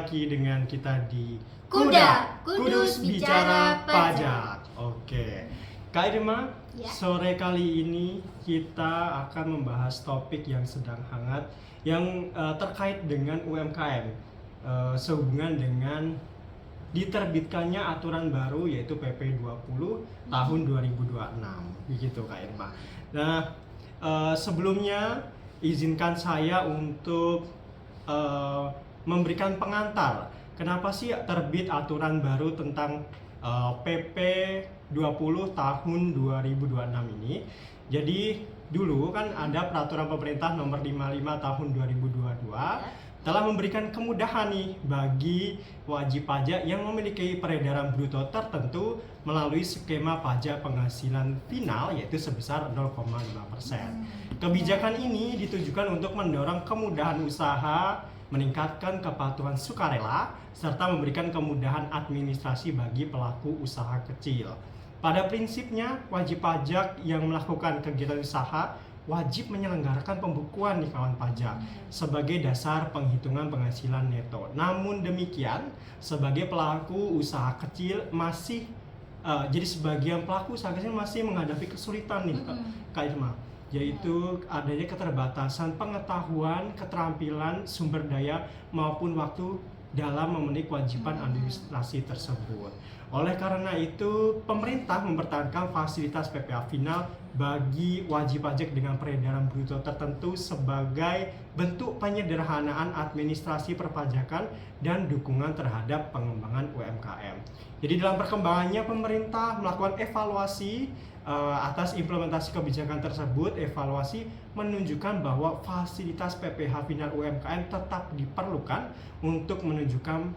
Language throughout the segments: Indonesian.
lagi dengan kita di Kuda, Kudus Bicara Pajak. Oke, Kak Irma, Ya. sore kali ini kita akan membahas topik yang sedang hangat yang terkait dengan UMKM, sehubungan dengan diterbitkannya aturan baru yaitu PP 20 tahun 2026, begitu Kak Irma. Nah, sebelumnya izinkan saya untuk memberikan pengantar kenapa sih terbit aturan baru tentang PP 20 tahun 2026 ini. Jadi dulu kan ada peraturan pemerintah nomor 55 tahun 2022 telah memberikan kemudahan nih bagi wajib pajak yang memiliki peredaran bruto tertentu melalui skema pajak penghasilan final yaitu sebesar 0,5%. Kebijakan ini ditujukan untuk mendorong kemudahan usaha, meningkatkan kepatuhan sukarela, serta memberikan kemudahan administrasi bagi pelaku usaha kecil. Pada prinsipnya, wajib pajak yang melakukan kegiatan usaha wajib menyelenggarakan pembukuan nih kawan pajak sebagai dasar penghitungan penghasilan neto. Namun demikian, sebagai pelaku usaha kecil masih jadi sebagian pelaku usaha kecil masih menghadapi kesulitan nih Kak Irma, yaitu adanya keterbatasan pengetahuan, keterampilan, sumber daya maupun waktu dalam memenuhi kewajiban administrasi tersebut. Oleh karena itu, pemerintah mempertahankan fasilitas PPh final bagi wajib pajak dengan peredaran bruto tertentu sebagai bentuk penyederhanaan administrasi perpajakan dan dukungan terhadap pengembangan UMKM. Jadi dalam perkembangannya, pemerintah melakukan evaluasi atas implementasi kebijakan tersebut. Evaluasi menunjukkan bahwa fasilitas PPh final UMKM tetap diperlukan untuk mendukung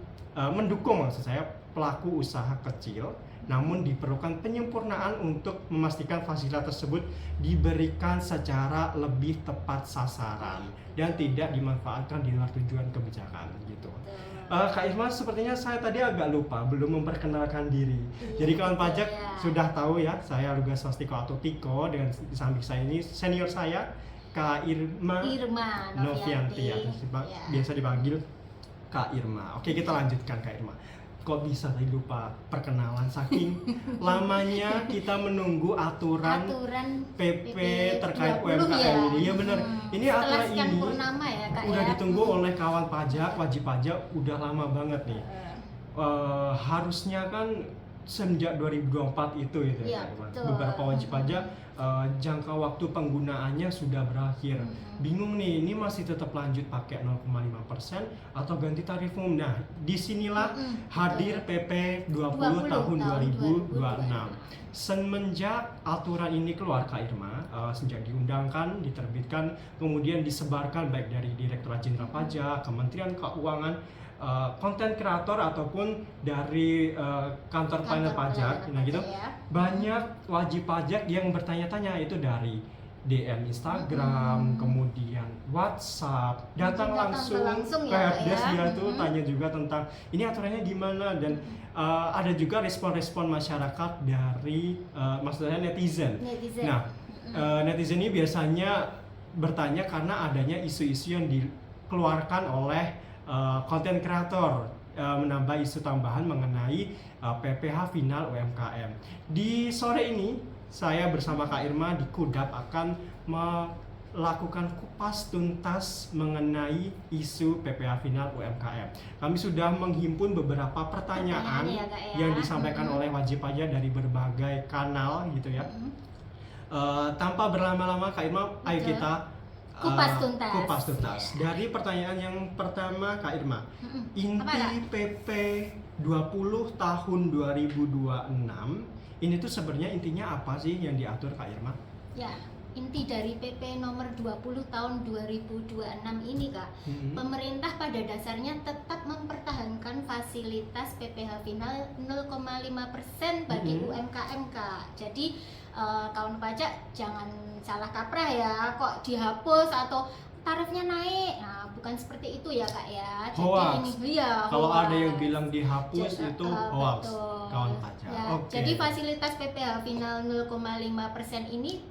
maksud saya pelaku usaha kecil, namun diperlukan penyempurnaan untuk memastikan fasilitas tersebut diberikan secara lebih tepat sasaran dan tidak dimanfaatkan di luar tujuan kebijakan gitu. Kak Irma, sepertinya saya tadi agak lupa belum memperkenalkan diri. Jadi kawan pajak sudah tahu ya, saya Lugas Swastiko atau Tiko, dengan di samping saya ini senior saya Kak Irma Novianti atau biasa dipanggil Kak Irma. Oke, kita lanjutkan Kak Irma. Kok bisa tadi lupa perkenalan, saking lamanya kita menunggu aturan PP terkait UMKM ini. Ya benar. Ini aturan ini udah ditunggu oleh kawan pajak, wajib pajak udah lama banget nih. Harusnya kan sejak 2024 itu ya, beberapa wajib pajak jangka waktu penggunaannya sudah berakhir. Bingung nih, ini masih tetap lanjut pakai 0,5% atau ganti tarif umum. Nah, disinilah hadir PP 20 tahun 2026. Semenjak aturan ini keluar Kak Irma, sejak diundangkan, diterbitkan, kemudian disebarkan baik dari Direktorat Jenderal Pajak, Kementerian Keuangan, konten kreator ataupun dari kantor pelayanan pajak, nah gitu, banyak wajib pajak yang bertanya-tanya itu dari DM Instagram, kemudian WhatsApp, datang langsung ke helpdesk dia tuh tanya juga tentang ini aturannya gimana, dan ada juga respon-respon masyarakat dari maksudnya netizen. Nah, netizen ini biasanya bertanya karena adanya isu-isu yang dikeluarkan oleh konten kreator, menambah isu tambahan mengenai PPh final UMKM. Di sore ini saya bersama Kak Irma di Kudap akan melakukan kupas tuntas mengenai isu PPh final UMKM. Kami sudah menghimpun beberapa pertanyaan yang disampaikan oleh wajib pajak dari berbagai kanal gitu ya. Tanpa berlama-lama Kak Irma, ayo kita kupas tuntas. Dari pertanyaan yang pertama Kak Irma, inti PP 20 tahun 2026 ini tuh sebenarnya intinya apa sih yang diatur Kak Irma? Ya, inti dari PP nomor 20 tahun 2026 ini Kak, pemerintah pada dasarnya tetap mempertahankan fasilitas PPh final 0,5% bagi UMKM Kak. Jadi kawan pajak jangan salah kaprah ya, kok dihapus atau tarifnya naik. Nah, bukan seperti itu ya Kak ya. Jadi hoax. ini kalau ada yang bilang dihapus itu hoax kawan pajak. Ya, jadi fasilitas PPh final 0,5% ini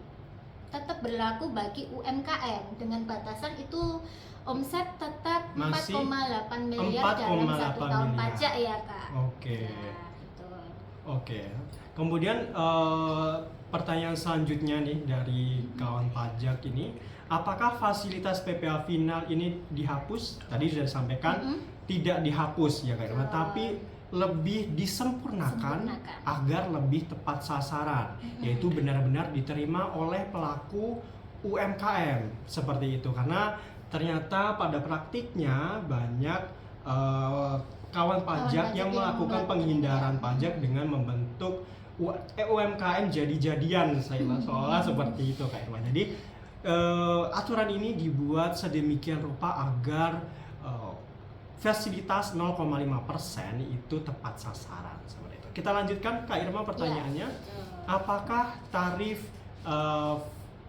tetap berlaku bagi UMKM dengan batasan itu omset tetap Masih 4,8 miliar dalam 1 tahun miliar. pajak ya Kak. Oke. Ya, betul. Oke. Kemudian pertanyaan selanjutnya nih dari kawan pajak ini, apakah fasilitas PPh final ini dihapus? Tadi sudah disampaikan tidak dihapus ya Kak Irma, tapi lebih disempurnakan agar lebih tepat sasaran, yaitu benar-benar diterima oleh pelaku UMKM seperti itu. Karena ternyata pada praktiknya banyak kawan pajak yang melakukan penghindaran pajak dengan membentuk UMKM jadi-jadian, seolah seperti itu Kak Irma. Jadi aturan ini dibuat sedemikian rupa agar fasilitas 0,5% itu tepat sasaran seperti itu. Kita lanjutkan Kak Irma pertanyaannya. Apakah tarif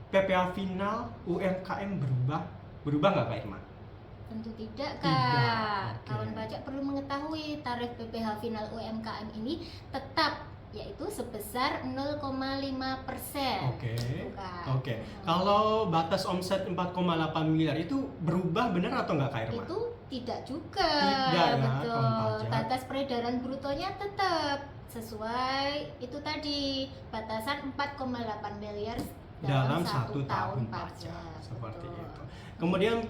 PPh final UMKM berubah? Berubah nggak Kak Irma? Tentu tidak Kak. Tidak. Kawan pajak perlu mengetahui tarif PPh final UMKM ini tetap, yaitu sebesar 0,5%. Oke. Kalau batas omset 4,8 miliar itu berubah benar atau nggak Kak Irma? Itu tidak juga. Tidak ya, betul. kawan pajak. Batas peredaran brutonya tetap sesuai itu tadi, batasan 4,8 miliar dalam 1 tahun pajak. Seperti itu. Kemudian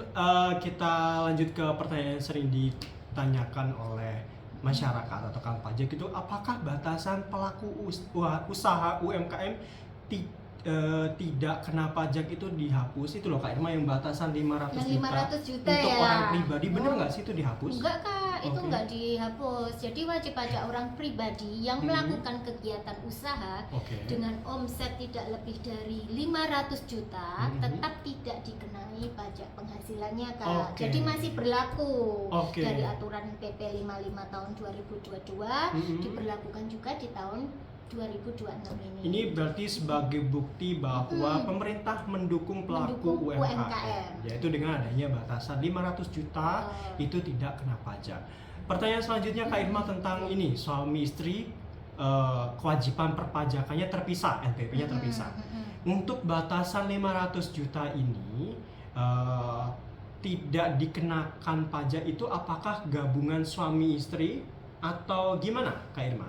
kita lanjut ke pertanyaan yang sering ditanyakan oleh masyarakat atau kawan pajak itu, apakah batasan pelaku usaha UMKM tidak kena pajak itu dihapus? Itu loh Kak Irma, yang batasan 500 juta untuk ya. orang pribadi, bener nggak sih itu dihapus? Enggak Kak, itu enggak dihapus. Jadi wajib pajak orang pribadi yang melakukan kegiatan usaha dengan omset tidak lebih dari 500 juta tetap tidak dikenai pajak penghasilannya Kak. Jadi masih berlaku dari aturan PP 55 tahun 2022 diberlakukan juga di tahun 2026 ini. Ini berarti sebagai bukti bahwa pemerintah mendukung pelaku UMKM, yaitu dengan adanya batasan 500 juta itu tidak kena pajak. Pertanyaan selanjutnya Kak Irma tentang ini, suami istri kewajiban perpajakannya terpisah, NPWP-nya terpisah. Untuk batasan 500 juta ini tidak dikenakan pajak, itu apakah gabungan suami istri atau gimana Kak Irma?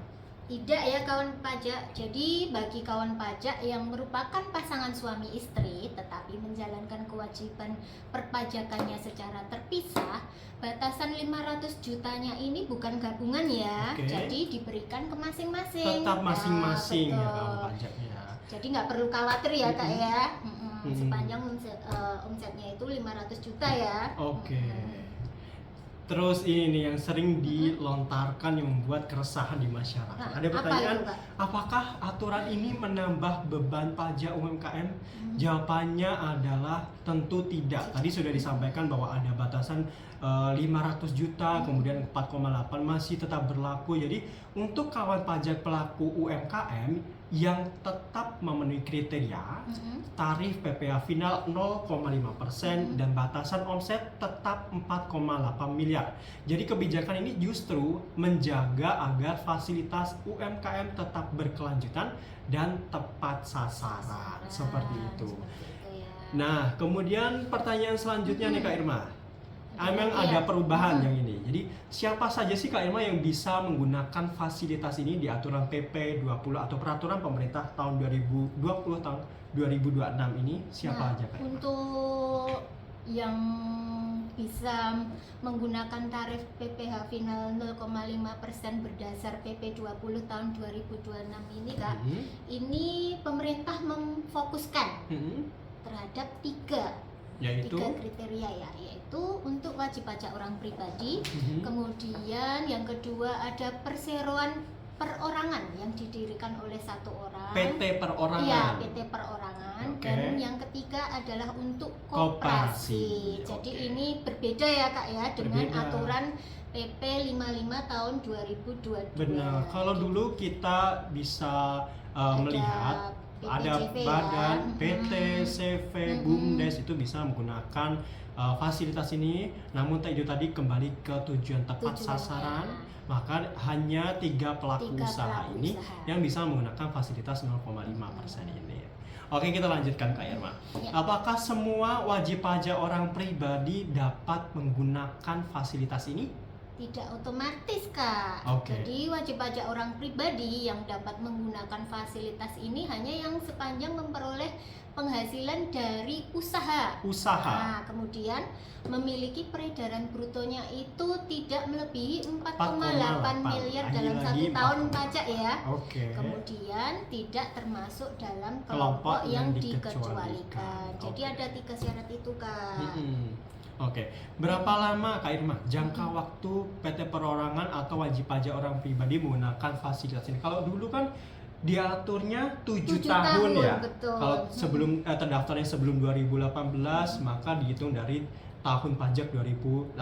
Tidak ya kawan pajak. Jadi bagi kawan pajak yang merupakan pasangan suami istri tetapi menjalankan kewajiban perpajakannya secara terpisah, batasan 500 jutanya ini bukan gabungan ya. Jadi diberikan ke masing-masing. Tetap masing-masing ya kawan pajaknya. Jadi nggak perlu khawatir ya Kak ya. Sepanjang omsetnya itu 500 juta ya. Terus ini nih yang sering dilontarkan yang membuat keresahan di masyarakat. Ada pertanyaan, apakah aturan ini menambah beban pajak UMKM? Jawabannya adalah tentu tidak. Tadi sudah disampaikan bahwa ada batasan 500 juta, kemudian 4,8 masih tetap berlaku. Jadi untuk kawan pajak pelaku UMKM yang tetap memenuhi kriteria, tarif PPh final 0,5% dan batasan omset tetap 4,8 miliar. Jadi kebijakan ini justru menjaga agar fasilitas UMKM tetap berkelanjutan dan tepat sasaran. Seperti itu. Nah, kemudian pertanyaan selanjutnya nih Kak Irma. Emang ada perubahan yang ini. Jadi siapa saja sih Kak Irma yang bisa menggunakan fasilitas ini di aturan PP 20 atau peraturan pemerintah tahun 2020 tahun 2026 ini? Siapa aja Kak Irma? Untuk yang bisa menggunakan tarif PPh final 0,5% berdasar PP 20 tahun 2026 ini Kak, ini pemerintah memfokuskan terhadap tiga kriteria ya, yaitu untuk wajib pajak orang pribadi, kemudian yang kedua ada perseroan perorangan yang didirikan oleh satu orang, PT perorangan. Iya, PT perorangan. Dan yang ketiga adalah untuk koperasi. Jadi ini berbeda ya Kak ya dengan aturan PP 55 tahun 2022. Benar. Kalau dulu kita bisa melihat ada badan, PT, CV, BUMDes itu bisa menggunakan fasilitas ini, namun itu tadi kembali ke tujuan tepat sasaran, maka hanya 3 pelaku usaha ini yang bisa menggunakan fasilitas 0,5% ini. Oke, kita lanjutkan Kak Irma. Ya. Apakah semua wajib pajak orang pribadi dapat menggunakan fasilitas ini? Tidak otomatis, Kak. Oke. Jadi wajib pajak orang pribadi yang dapat menggunakan fasilitas ini hanya yang sepanjang memperoleh penghasilan dari usaha. Usaha. Nah, kemudian memiliki peredaran brutonya itu tidak melebihi 4,8 miliar dalam Lagi-lagi 1 tahun 4,8. pajak ya. Oke. Kemudian tidak termasuk dalam Kelompok kelompok yang yang dikecualikan. dikecualikan. Jadi Oke. ada 3 syarat itu, Kak. Oke, berapa lama Kak Irma jangka waktu PT perorangan atau wajib pajak orang pribadi menggunakan fasilitas ini? Kalau dulu kan diaturnya 7 7 tahun ya. betul. Kalau sebelum terdaftarnya sebelum 2018 maka dihitung dari tahun pajak 2018.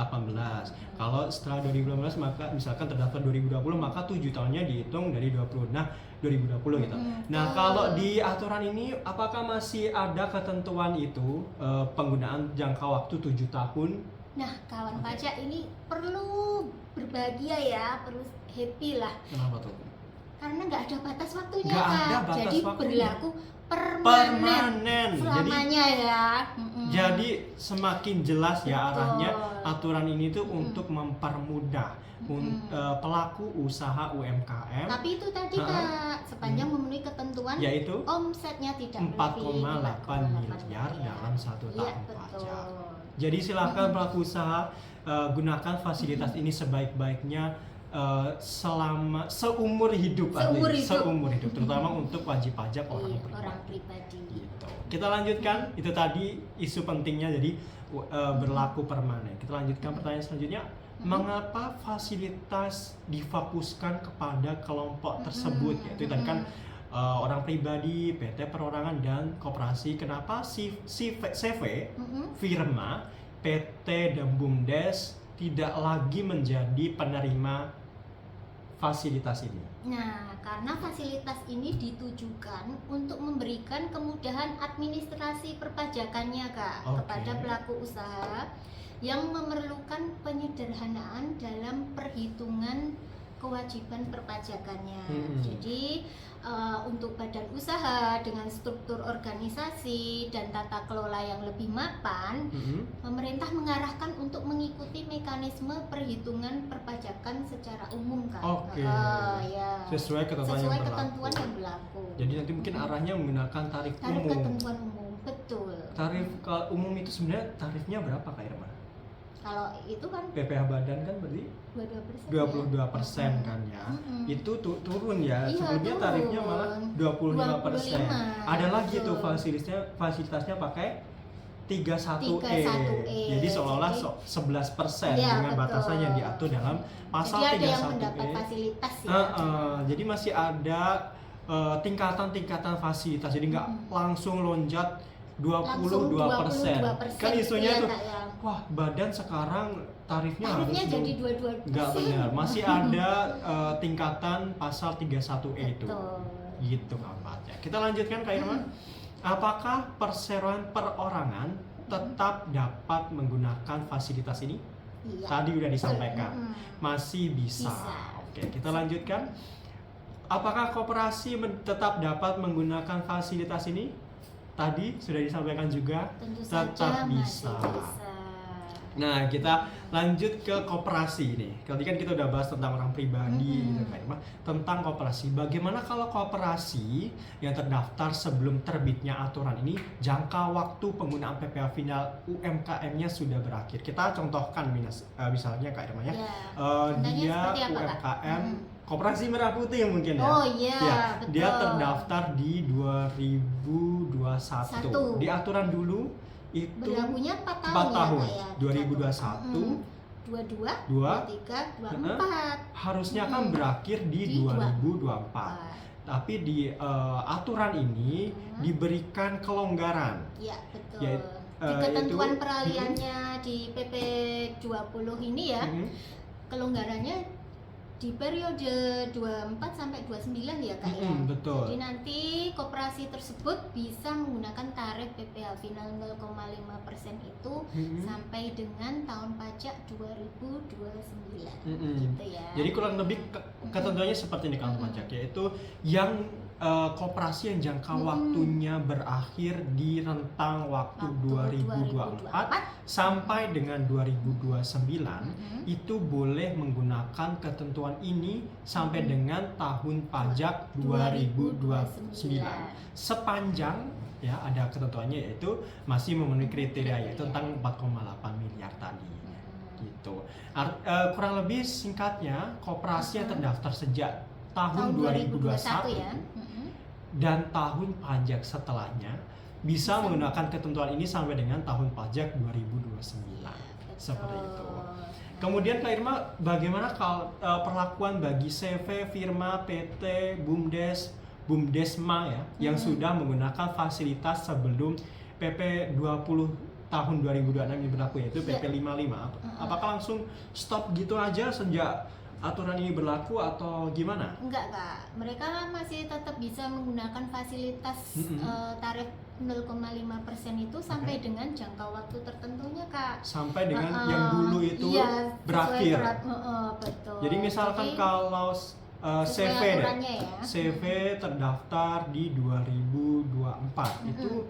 Kalau setelah 2018 maka misalkan terdaftar 2020 maka 7 tahunnya dihitung dari 20. Nah, 2020 gitu. Nah, kalau di aturan ini apakah masih ada ketentuan itu penggunaan jangka waktu 7 tahun? Nah, kawan pajak ini perlu berbahagia ya, perlu happy lah. Kenapa tuh? Karena nggak ada batas waktunya, Nggak Kak. ada batas Jadi waktunya. berlaku permanen Permanen. selamanya ya. Jadi semakin jelas ya Betul. arahnya aturan ini tuh untuk mempermudah pelaku usaha UMKM. Tapi itu tadi Kak, sepanjang memenuhi ketentuan yaitu omsetnya tidak 4,8 miliar dalam 1 tahun pajak. Jadi silakan pelaku usaha gunakan fasilitas ini sebaik-baiknya selama seumur hidup, seumur hidup, terutama untuk wajib pajak orang pribadi. Gitu. Kita lanjutkan, itu tadi isu pentingnya jadi berlaku permanen. Kita lanjutkan pertanyaan selanjutnya. Mengapa fasilitas difokuskan kepada kelompok tersebut? Yaitu tadi kan orang pribadi, PT perorangan dan koperasi. Kenapa si CV, firma, PT dan BUMDes tidak lagi menjadi penerima fasilitas ini? Nah, karena fasilitas ini ditujukan untuk memberikan kemudahan administrasi perpajakannya, Kak, kepada pelaku usaha yang memerlukan penyederhanaan dalam perhitungan kewajiban perpajakannya. Jadi untuk badan usaha dengan struktur organisasi dan tata kelola yang lebih mapan, pemerintah mengarahkan untuk mengikuti mekanisme perhitungan perpajakan secara umum, Kak. Ya. Sesuai ketentuan yang berlaku. Jadi nanti mungkin arahnya menggunakan tarif umum. Ketentuan umum, betul. Tarif umum itu sebenarnya tarifnya berapa, Kak Irma? Kalau itu kan PPh badan kan berarti 22% kan ya. Itu turun ya. Sebelumnya tarifnya malah 25%. Ada lagi tuh fasilitasnya pakai 31E. Jadi seolah-olah 11% dengan batasan yang diatur dalam pasal 31E. Jadi ada yang mendapat fasilitas ya. Jadi masih ada tingkatan-tingkatan fasilitas. Jadi nggak langsung lonjat 22%. Kan isunya tuh, wah badan sekarang tarifnya harus jadi 22%. Nggak benar, masih ada tingkatan pasal 31E itu. Gitu Kak Fatya. Kita lanjutkan Kak Irma. Apakah perseroan perorangan tetap dapat menggunakan fasilitas ini? Iya. Tadi udah disampaikan. Masih bisa. Oke, kita lanjutkan. Apakah koperasi tetap dapat menggunakan fasilitas ini? Tadi sudah disampaikan juga. Tentu tetap saja bisa. masih bisa. Nah, kita lanjut ke koperasi nih. Tadi kan kita udah bahas tentang orang pribadi gitu kan, tentang koperasi. Bagaimana kalau koperasi yang terdaftar sebelum terbitnya aturan ini jangka waktu penggunaan PPh final UMKM-nya sudah berakhir? Kita contohkan misalnya Kak Irma ya. Dia UMKM Koperasi Merah Putih mungkin ya. Oh iya, betul. Dia terdaftar di 2021. Di aturan dulu itu berlakunya 4 tahun ya, 2021 22 23 24 harusnya kan berakhir di 2024 tapi di aturan ini diberikan kelonggaran ya betul di ketentuan peralihannya di PP 20 ini ya kelonggarannya di periode 24 sampai 29 ya Kak ya. Betul. Jadi nanti koperasi tersebut bisa menggunakan tarif PPh final 0,5% itu sampai dengan tahun pajak 2029 gitu ya. Jadi kurang lebih ketentuannya seperti ini kan pajak, yaitu yang koperasi yang jangka waktunya berakhir di rentang waktu 2024 sampai dengan 2029 itu boleh menggunakan ketentuan ini sampai dengan tahun pajak 2029 sepanjang ya ada ketentuannya yaitu masih memenuhi kriteria yaitu tentang 4,8 miliar tadi gitu. Kurang lebih singkatnya koperasi yang terdaftar sejak tahun 2021 ya. Dan tahun pajak setelahnya bisa menggunakan ketentuan ini sampai dengan tahun pajak 2029 seperti itu. Kemudian Kak Irma, bagaimana kalau perlakuan bagi CV, firma, PT, BUMDes, BUMDesma ya yang sudah menggunakan fasilitas sebelum PP 20 tahun 2026 ini berlaku yaitu PP 55. Apakah langsung stop gitu aja sejak aturan ini berlaku atau gimana? Enggak Kak, mereka masih tetap bisa menggunakan fasilitas tarif 0,5% itu sampai dengan jangka waktu tertentunya Kak. Sampai dengan yang dulu itu berakhir. Betul. Jadi misalkan kalau CV ya. CV terdaftar di 2024 itu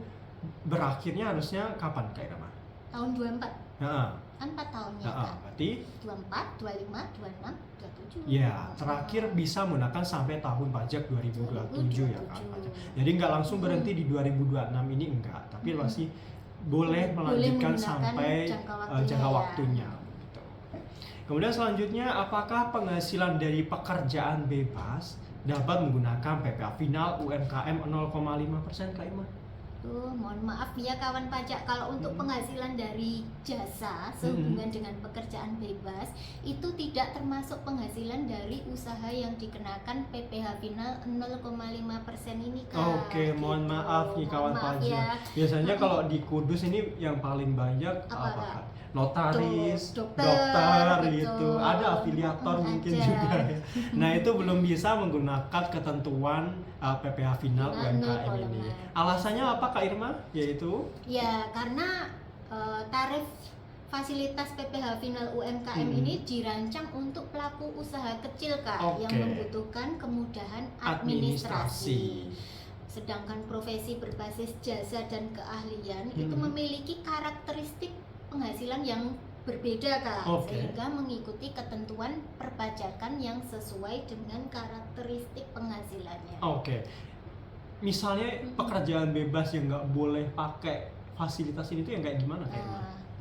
berakhirnya harusnya kapan Kak Irma? Tahun 24. Nah, Kan 4 tahunnya Kak. berarti 24, 25, 26, 27. ya, terakhir bisa menggunakan sampai tahun pajak 2027 ya Kak. Jadi nggak langsung berhenti di 2026 ini enggak, tapi masih boleh melanjutkan sampai jangka waktunya. Gitu. Kemudian selanjutnya, apakah penghasilan dari pekerjaan bebas dapat menggunakan PPh final UMKM 0,5% Kak Irma? Mohon maaf ya kawan pajak, kalau untuk penghasilan dari jasa sehubungan dengan pekerjaan bebas itu tidak termasuk penghasilan dari usaha yang dikenakan PPh final 0,5% ini Kak. Oke, mohon gitu. maaf nih kawan pajak. Ya. Biasanya kalau di Kudus ini yang paling banyak apa? Notaris, dokter gitu. Ada afiliator mungkin juga ya. Nah, itu belum bisa menggunakan ketentuan PPh final UMKM ini. Alasannya apa Kak Irma? Yaitu ya karena tarif fasilitas PPh final UMKM ini dirancang untuk pelaku usaha kecil Kak yang membutuhkan kemudahan administrasi. Sedangkan profesi berbasis jasa dan keahlian itu memiliki karakteristik penghasilan yang berbeda Kak, sehingga mengikuti ketentuan perpajakan yang sesuai dengan karakteristik penghasilannya. Misalnya pekerjaan bebas yang nggak boleh pakai fasilitas ini tuh yang kayak gimana Kak?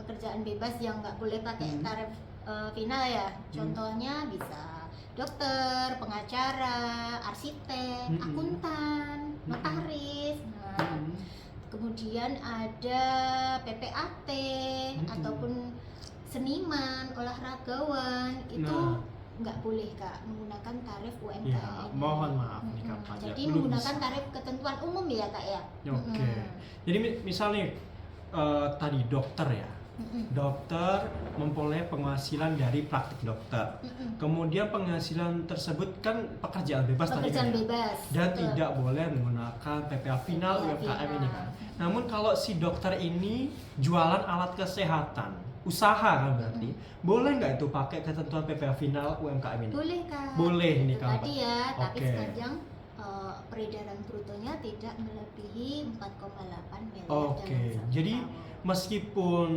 Pekerjaan bebas yang nggak boleh pakai tarif final ya, contohnya bisa dokter, pengacara, arsitek, akuntan, notaris. Kemudian ada PPAT ataupun seniman, olahragawan itu nggak boleh Kak menggunakan tarif UMKM. Ya, mohon maaf nih Kak pajak. Jadi menggunakan tarif ketentuan umum ya Kak ya. Jadi misalnya tadi dokter ya. Dokter memperoleh penghasilan dari praktik dokter. Kemudian penghasilan tersebut kan pekerjaan bebas tadi kan. Bebas. Dan tidak boleh menggunakan PPh final UMKM ini kan. Namun kalau si dokter ini jualan alat kesehatan, usaha kan berarti, boleh nggak itu pakai ketentuan PPh final UMKM ini? Boleh Kak. Boleh nih Kak. Tadi ya, tapi sepanjang peredaran brutonya tidak melebihi 4,8 miliar. Jadi meskipun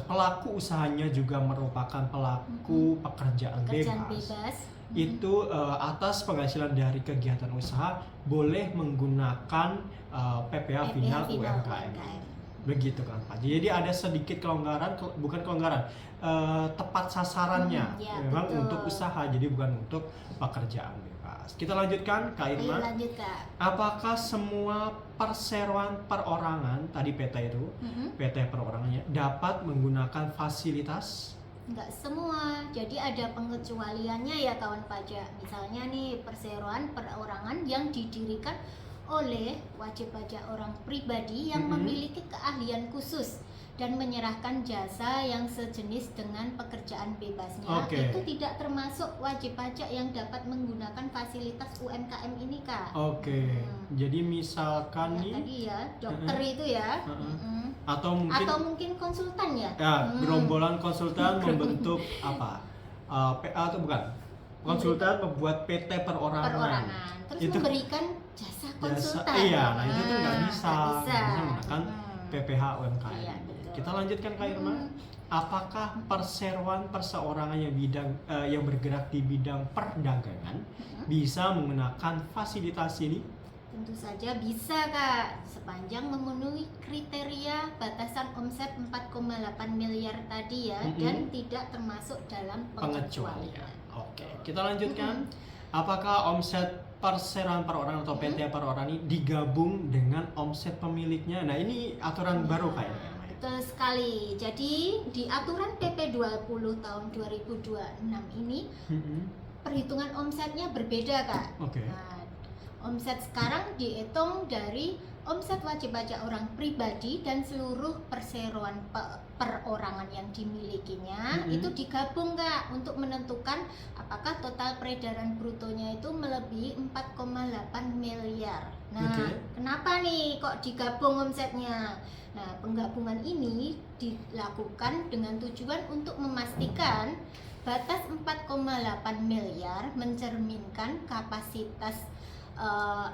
pelaku usahanya juga merupakan pelaku pekerjaan bebas, itu atas penghasilan dari kegiatan usaha boleh menggunakan PPh final UMKM. Begitu kan Pak. Jadi ada sedikit kelonggaran, bukan kelonggaran, tepat sasarannya memang untuk usaha, jadi bukan untuk pekerjaan bebas. Kita lanjutkan Kak Irma. Lanjut Kak. Apakah semua perseroan perorangan tadi PT itu, PT perorangannya dapat menggunakan fasilitas? Enggak semua, jadi ada pengecualiannya ya kawan pajak. Misalnya nih perseroan perorangan yang didirikan oleh wajib pajak orang pribadi yang memiliki keahlian khusus dan menyerahkan jasa yang sejenis dengan pekerjaan bebasnya, itu tidak termasuk wajib pajak yang dapat menggunakan fasilitas UMKM ini Kak. Jadi misalkan nih tadi ya dokter itu ya, atau mungkin konsultan ya. Gerombolan konsultan membentuk apa? PA atau bukan? konsultan membuat PT perorangan. Terus Itu memberikan jasa konsultan. Iya, nah itu tuh nggak bisa nggak bisa. menggunakan PPH UMKM. Iya, betul. Kita lanjutkan Kak Irma. Apakah perseroan perseorangan yang bergerak di bidang perdagangan bisa menggunakan fasilitas ini? Tentu saja bisa Kak, sepanjang memenuhi kriteria batasan omset 4,8 miliar tadi ya, dan tidak termasuk dalam pengecualian. Oke, kita lanjutkan. Apakah omset perseroan perorangan atau PT perorangan ini digabung dengan omset pemiliknya? Nah, ini aturan baru Kak Irma. Betul sekali. Jadi di aturan PP 20 tahun 2026 ini perhitungan omsetnya berbeda Kak. Oke. Nah, omset sekarang dihitung dari omset wajib pajak orang pribadi dan seluruh perseroan perorangan yang dimilikinya itu digabung Kak untuk menentukan apakah total peredaran brutonya itu melebihi 4,8 miliar. Nah, kenapa nih kok digabung omsetnya? Nah, penggabungan ini dilakukan dengan tujuan untuk memastikan batas 4,8 miliar mencerminkan kapasitas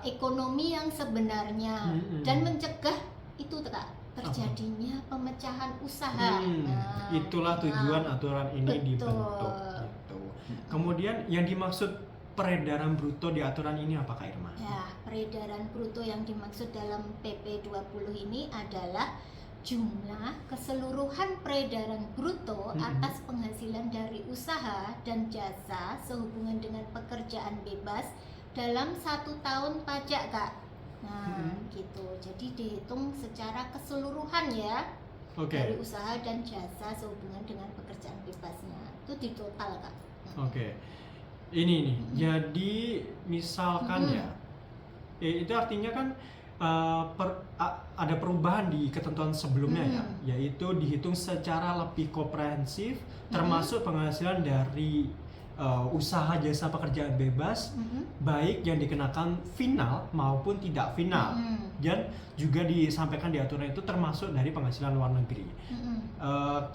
ekonomi yang sebenarnya dan mencegah itu terjadinya pemecahan usaha. Itulah tujuan aturan ini dibentuk. Gitu. Kemudian yang dimaksud peredaran bruto di aturan ini apa Kak Irma? Ya, peredaran bruto yang dimaksud dalam PP 20 ini adalah jumlah keseluruhan peredaran bruto atas penghasilan dari usaha dan jasa sehubungan dengan pekerjaan bebas dalam 1 tahun pajak Kak. Nah gitu, jadi dihitung secara keseluruhan ya. Dari usaha dan jasa sehubungan dengan pekerjaan bebasnya itu di total Kak. Oke. Ini nih, jadi misalkan itu artinya kan ada perubahan di ketentuan sebelumnya ya, yaitu dihitung secara lebih komprehensif termasuk penghasilan dari usaha jasa pekerjaan bebas baik yang dikenakan final maupun tidak final, dan juga disampaikan di aturan itu termasuk dari penghasilan luar negeri.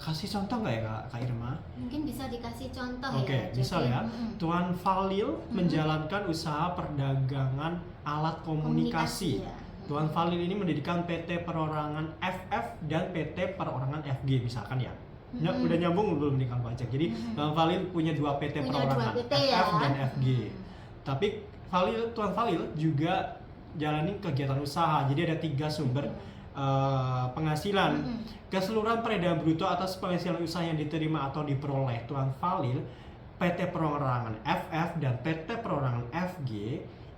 Kasih contoh nggak ya Kak Irma? Mungkin bisa dikasih contoh ya. Oke, misal ya, Tuan Falil menjalankan usaha perdagangan alat komunikasi. Tuan Falil ini mendirikan PT Perorangan FF dan PT Perorangan FG misalkan ya. Udah nyambung belum nih Kang Pajak. Jadi Tuan Falil punya 2 PT perorangan, FF dan FG. Tapi Tuan Falil juga jalani kegiatan usaha. Jadi ada 3 sumber penghasilan. Keseluruhan peredaran bruto atas penghasilan usaha yang diterima atau diperoleh Tuan Falil, PT Perorangan FF dan PT Perorangan FG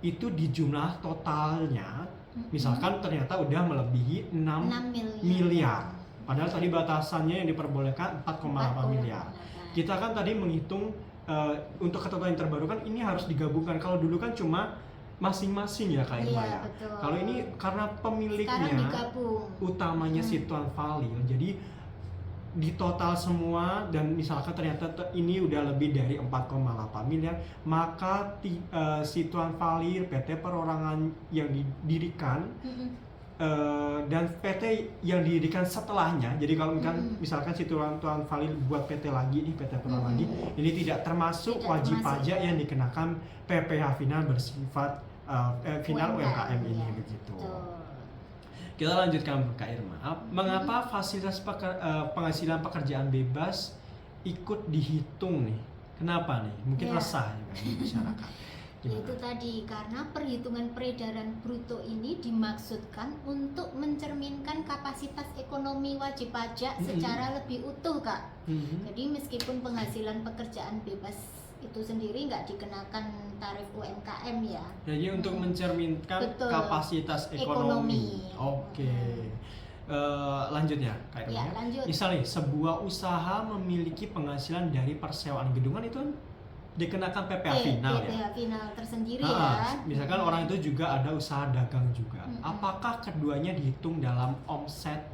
itu di jumlah totalnya misalkan ternyata udah melebihi 6 miliar. Padahal tadi batasannya yang diperbolehkan 4,8 miliar. Kita kan tadi menghitung untuk ketentuan yang terbaru kan ini harus digabungkan. Kalau dulu kan cuma masing-masing ya Kak Irma ya. Kalau ini karena pemiliknya utamanya si Tuan Falil, jadi di total semua dan misalkan ternyata ini udah lebih dari 4,8 miliar, maka si Tuan Falil, PT Perorangan yang didirikan dan PT yang didirikan setelahnya. Jadi kalau misalkan si Tuan Falil buat PT lagi nih, PT Perorangan lagi, ini tidak termasuk wajib pajak yang dikenakan PPh final bersifat final UMKM ini begitu. Kita lanjutkan Kak Irma. Mengapa fasilitas penghasilan pekerjaan bebas ikut dihitung nih? Kenapa nih? Mungkin resah juga di masyarakat. Itu tadi karena perhitungan peredaran bruto ini dimaksudkan untuk mencerminkan kapasitas ekonomi wajib pajak secara lebih utuh Kak. Jadi meskipun penghasilan pekerjaan bebas itu sendiri nggak dikenakan tarif UMKM ya. Jadi untuk mencerminkan kapasitas ekonomi. Oke. Lanjutnya Kak Irma. Ya, lanjut. Misalnya sebuah usaha memiliki penghasilan dari persewaan gedungan itu dikenakan PPh final ya. PPh final tersendiri ya. Misalkan orang itu juga ada usaha dagang juga. Apakah keduanya dihitung dalam omset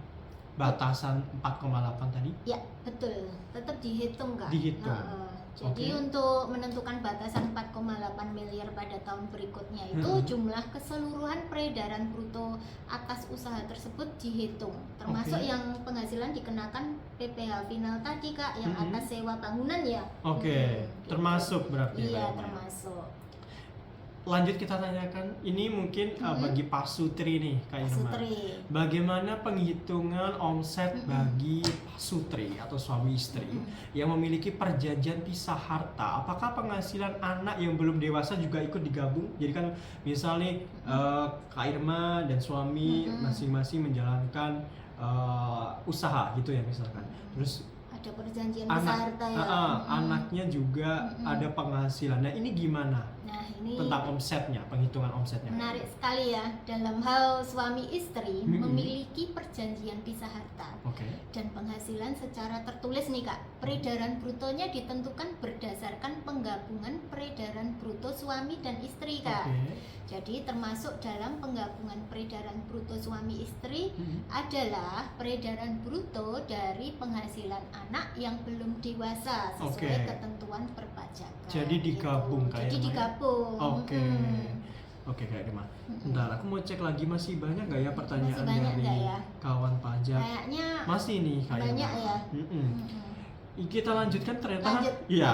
batasan 4,8 tadi? Ya, betul. Tetap dihitung Kak. Dihitung. Jadi untuk menentukan batasan 4,8 miliar pada tahun berikutnya itu jumlah keseluruhan peredaran bruto atas usaha tersebut dihitung, termasuk yang penghasilan dikenakan PPh final tadi Kak, yang atas sewa bangunan ya. Oke, termasuk berarti. Iya, termasuk. Lanjut kita tanyakan, ini mungkin bagi Pak Sutri nih Kak Irma. Bagaimana penghitungan omset bagi Pak Sutri atau suami istri yang memiliki perjanjian pisah harta? Apakah penghasilan anak yang belum dewasa juga ikut digabung? Jadi kan misalnya Kak Irma dan suami masing-masing menjalankan usaha gitu ya misalkan. Terus ada perjanjian pisah harta ya. Anaknya juga ada penghasilan. Nah ini gimana? Nah ini tentang omsetnya, penghitungan omsetnya. Menarik sekali ya, dalam hal suami istri memiliki perjanjian pisah harta dan penghasilan secara tertulis nih Kak. Peredaran brutonya ditentukan berdasarkan penggabungan peredaran bruto suami dan istri Kak. Jadi termasuk dalam penggabungan peredaran bruto suami istri adalah peredaran bruto dari penghasilan anak yang belum dewasa sesuai ketentuan perpajakan. Jadi digabung Jadi digabung. Oke Kak Irma. Bentar, aku mau cek lagi masih banyak nggak ya pertanyaan dari kawan pajak? Kayaknya masih nih Kak Irma. Banyak ya. Kita lanjutkan ternyata. Lanjut. Iya.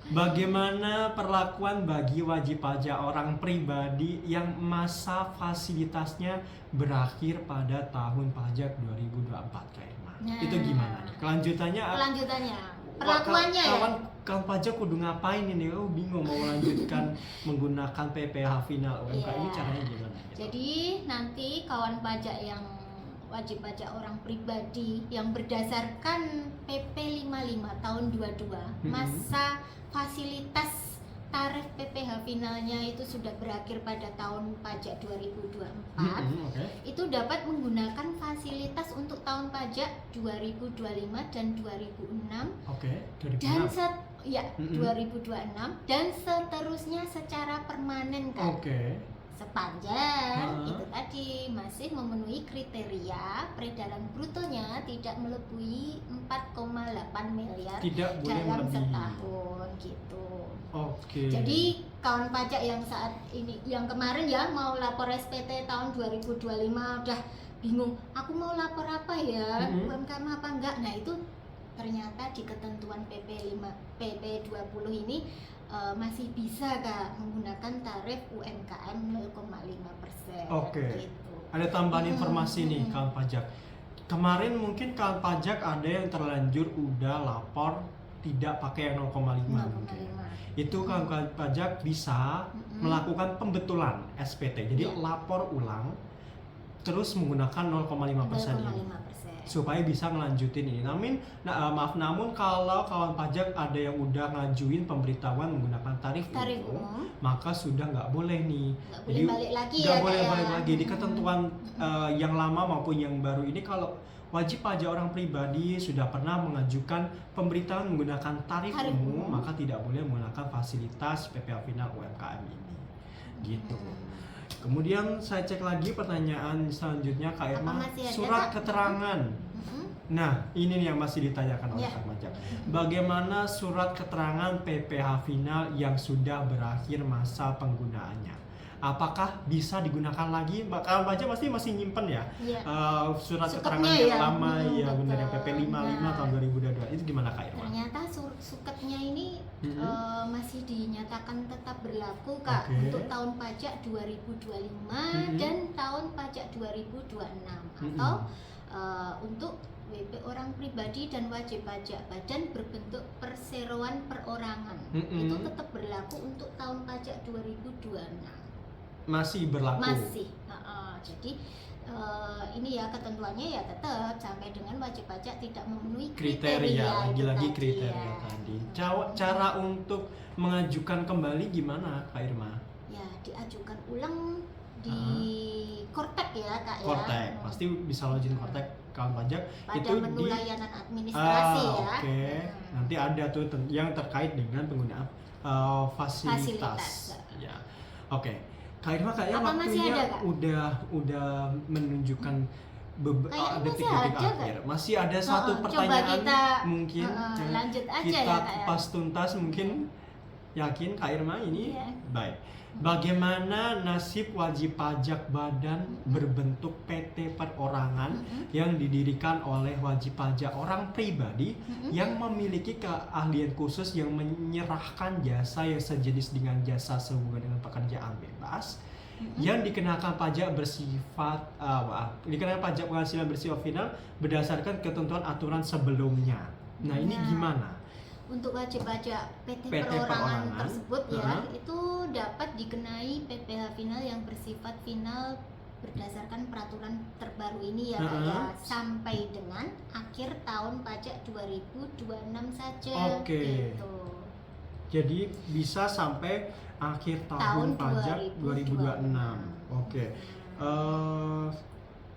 Bagaimana perlakuan bagi wajib pajak orang pribadi yang masa fasilitasnya berakhir pada tahun pajak 2024 Kak Irma? Itu gimana nih? Kelanjutannya perlakuannya ya. Kawan pajak kudu ngapain ini? Oh bingung mau melanjutkan menggunakan PPh final UMK ini caranya gimana? Jadi nanti kawan pajak yang wajib pajak orang pribadi yang berdasarkan PP 55 tahun 22 masa fasilitas tarif PPh finalnya itu sudah berakhir pada tahun pajak 2024 itu dapat menggunakan fasilitas untuk tahun pajak 2025 dan 2006 dan 2026 dan seterusnya secara permanen kan. Sepanjang itu tadi masih memenuhi kriteria peredaran brutonya tidak melebihi 4,8 miliar dalam setahun gitu. Jadi kawan pajak yang saat ini, yang kemarin ya mau lapor SPT tahun 2025 udah bingung, aku mau lapor apa ya, UMKM apa enggak? Nah itu ternyata di ketentuan PP 20 ini masih bisa Kak menggunakan tarif UMKM 0,5%. Gitu. Ada tambahan informasi nih kawan pajak. Kemarin mungkin kawan pajak ada yang terlanjur udah lapor tidak pakai yang 0,5. Itu kawan pajak bisa melakukan pembetulan SPT. Jadi lapor ulang terus menggunakan 0,5% ini. Supaya bisa ngelanjutin ini. Namun kalau kawan pajak ada yang udah ngajuin pemberitahuan menggunakan tarif umum, maka sudah nggak boleh nih. Jadi balik lagi nggak boleh balik lagi di ketentuan yang lama maupun yang baru ini. Kalau wajib pajak orang pribadi sudah pernah mengajukan pemberitahuan menggunakan tarif umum, maka tidak boleh menggunakan fasilitas PPh final UMKM ini. Gitu. Kemudian saya cek lagi pertanyaan selanjutnya Kak Irma, surat keterangan. Nah, ini nih yang masih ditanyakan oleh Kak Pajak. Bagaimana surat keterangan PPh final yang sudah berakhir masa penggunaannya? Apakah bisa digunakan lagi? Kak Pajak pasti masih nyimpen ya? Surat keterangan yang lama ya, benar yang PP 55 tahun 2022. Itu gimana Kak Irma? Ternyata suketnya ini masih dinyatakan tetap berlaku Kak untuk tahun pajak 2025 dan tahun pajak 2026 atau untuk WP orang pribadi dan wajib pajak badan berbentuk perseroan perorangan itu tetap berlaku untuk tahun pajak 2026. Masih berlaku? Masih. Jadi ini ya ketentuannya ya tetap sampai dengan wajib pajak tidak memenuhi kriteria. Lagi kriteria tadi. Cara untuk mengajukan kembali gimana Kak Irma? Ya diajukan ulang di Kortek ya Kak ya. Kortek, pasti bisa login Kortek kawan pajak pada itu menu di layanan administrasi ya. Nanti ada tuh yang terkait dengan penggunaan fasilitas. Ya. Kak Irma kayaknya waktunya udah menunjukkan detik-detik akhir. Masih ada satu pertanyaan kita, mungkin lanjut aja kita ya, kupas tuntas mungkin. Yakin Kak Irma ini? Iya. Baik. Bagaimana nasib wajib pajak badan berbentuk PT perorangan yang didirikan oleh wajib pajak orang pribadi yang memiliki keahlian khusus yang menyerahkan jasa yang sejenis dengan jasa sehubungan dengan pekerjaan bebas yang dikenakan pajak dikenakan pajak penghasilan bersifat final berdasarkan ketentuan aturan sebelumnya. Nah, ini gimana? Untuk wajib pajak PT perorangan perorangan tersebut ya, itu dapat dikenai PPh final yang bersifat final berdasarkan peraturan terbaru ini ya Kak ya, sampai dengan akhir tahun pajak 2026 saja. Oke. Gitu. Jadi bisa sampai akhir tahun pajak 2026. Oke.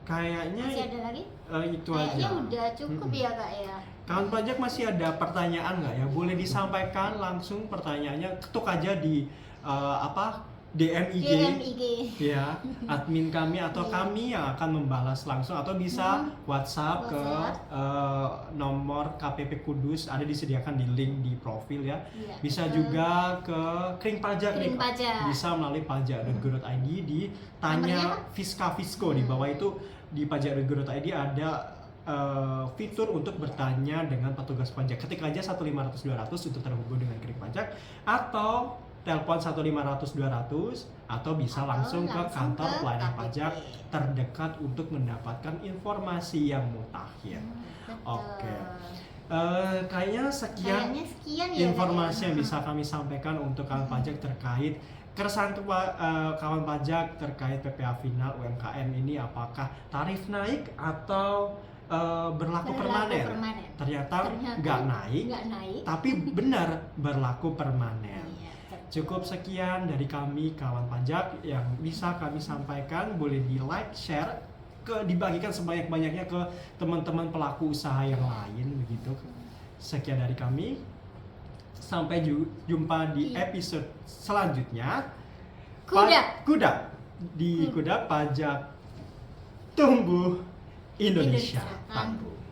Kayaknya Masih ada lagi? itu Kayaknya aja. udah cukup ya Kak ya. Kawan pajak masih ada pertanyaan nggak ya? Boleh disampaikan langsung pertanyaannya, ketuk aja di DM IG, ya, admin kami atau kami yang akan membalas langsung, atau bisa WhatsApp ke nomor KPP Kudus, ada disediakan di link di profil ya. Bisa juga ke Kering Pajak nih, bisa melalui pajak.go.id di tanya Fiska Fisco, di bawah itu di pajak.go.id ada fitur untuk bertanya dengan petugas pajak. Ketik aja 1500200 untuk terhubung dengan Kering Pajak, atau telepon 1500200, atau bisa langsung ke kantor pelayanan pajak terdekat untuk mendapatkan informasi yang mutakhir. Oke. Kayaknya sekian informasi yang bisa kami sampaikan untuk kawan pajak terkait keresahan kawan pajak terkait PPh final UMKM ini, apakah tarif naik atau berlaku permanen. Ternyata nggak naik, tapi benar berlaku permanen. Cukup sekian dari kami kawan pajak yang bisa kami sampaikan. Boleh di like, share, dibagikan sebanyak-banyaknya ke teman-teman pelaku usaha yang lain begitu. Sekian dari kami. Sampai jumpa di episode selanjutnya. Kuda di Kuda Pajak Tumbuh Indonesia Tangguh.